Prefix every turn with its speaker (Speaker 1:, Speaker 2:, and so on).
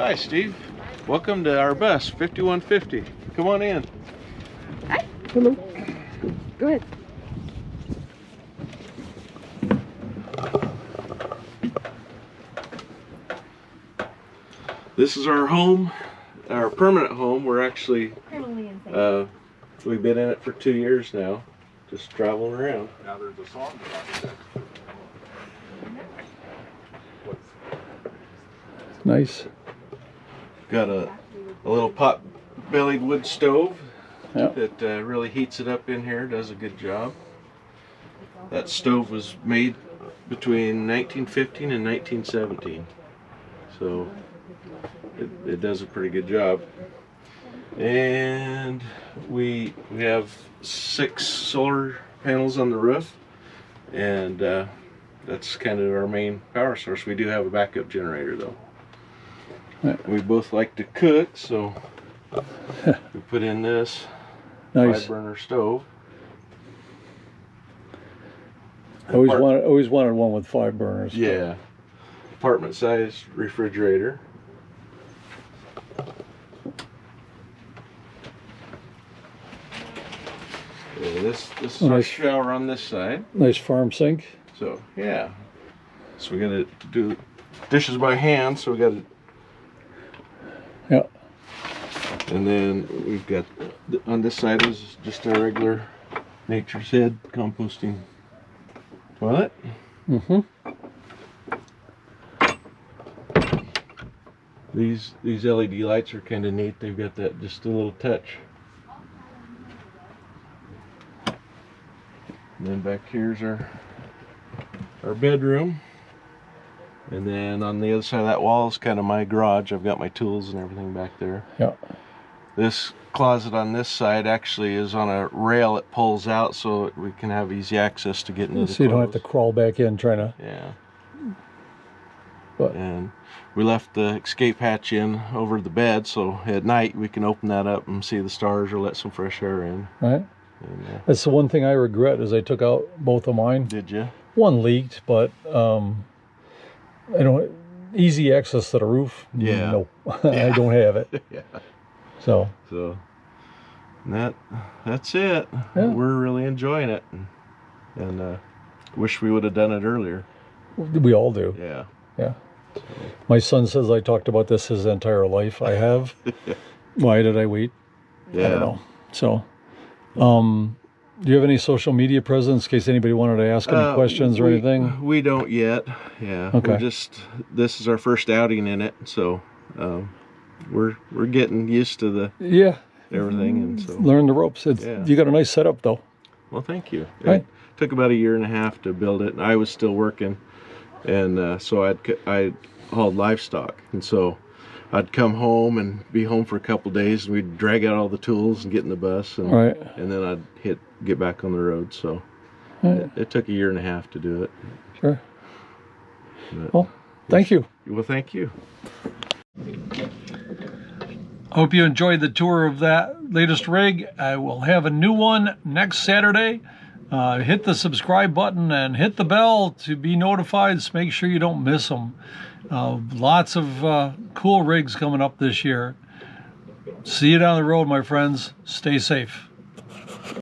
Speaker 1: Hi, Steve. Welcome to our bus, 5150. Come on in.
Speaker 2: Hi. Hello. Go ahead.
Speaker 1: This is our home, our permanent home. We're actually, we've been in it for 2 years now, just traveling around.
Speaker 3: Now there's a song about it.
Speaker 4: Nice.
Speaker 1: Got a little pot-bellied wood stove
Speaker 4: Yep.
Speaker 1: that really heats it up in here, does a good job. That stove was made between 1915 and 1917, so it does a pretty good job. And we have 6 solar panels on the roof, and that's kind of our main power source. We do have a backup generator though. We both like to cook, so we put in this
Speaker 4: Nice.
Speaker 1: 5-burner stove.
Speaker 4: Always wanted one with 5 burners.
Speaker 1: Yeah, apartment-sized refrigerator. Yeah, this is our
Speaker 4: Nice.
Speaker 1: shower on this side.
Speaker 4: Nice farm sink.
Speaker 1: So yeah, so we got to do dishes by hand. So we got to.
Speaker 4: Yeah.
Speaker 1: And then we've got, on this side is just a regular Nature's Head composting toilet.
Speaker 4: Mm-hmm.
Speaker 1: These LED lights are kind of neat. They've got that just a little touch. And then back here's our bedroom. And then on the other side of that wall is kind of my garage. I've got my tools and everything back there.
Speaker 4: Yeah.
Speaker 1: This closet on this side actually is on a rail that pulls out so we can have easy access to get into the
Speaker 4: So you don't have to
Speaker 1: clothes.
Speaker 4: crawl back in trying to.
Speaker 1: Yeah.
Speaker 4: But
Speaker 1: And we left the escape hatch in over the bed, so at night we can open that up and see the stars or let some fresh air in.
Speaker 4: right.
Speaker 1: And,
Speaker 4: That's the one thing I regret is I took out both of mine.
Speaker 1: did you?
Speaker 4: One leaked, but I don't easy access to the roof.
Speaker 1: Yeah.
Speaker 4: No, I don't have it.
Speaker 1: Yeah.
Speaker 4: So
Speaker 1: So that's it.
Speaker 4: Yeah.
Speaker 1: We're really enjoying it, and wish we would have done it earlier.
Speaker 4: we all do.
Speaker 1: Yeah.
Speaker 4: Yeah. My son says I talked about this his entire life. I have. Why did I wait?
Speaker 1: Yeah.
Speaker 4: I don't know. So, do you have any social media presence in case anybody wanted to ask any questions or anything?
Speaker 1: We don't yet. Yeah.
Speaker 4: Okay.
Speaker 1: This is our first outing in it, so we're getting used to the
Speaker 4: Yeah.
Speaker 1: everything, and so.
Speaker 4: Learn the ropes.
Speaker 1: Yeah.
Speaker 4: You got a nice setup though.
Speaker 1: Well, thank you.
Speaker 4: Right.
Speaker 1: It took about 1.5 years to build it. I was still working, and so I hauled livestock, and so I'd come home and be home for a couple days, and we'd drag out all the tools and get in the bus, and
Speaker 4: Right.
Speaker 1: and then I'd get back on the road. So
Speaker 4: Right.
Speaker 1: it took 1.5 years to do it.
Speaker 4: Sure.
Speaker 1: But,
Speaker 4: Well, thank you.
Speaker 1: well, thank you.
Speaker 4: I hope you enjoyed the tour of that latest rig. I will have a new one next Saturday. Hit the subscribe button and hit the bell to be notified. So make sure you don't miss them. Lots of cool rigs coming up this year. See you down the road, my friends. Stay safe.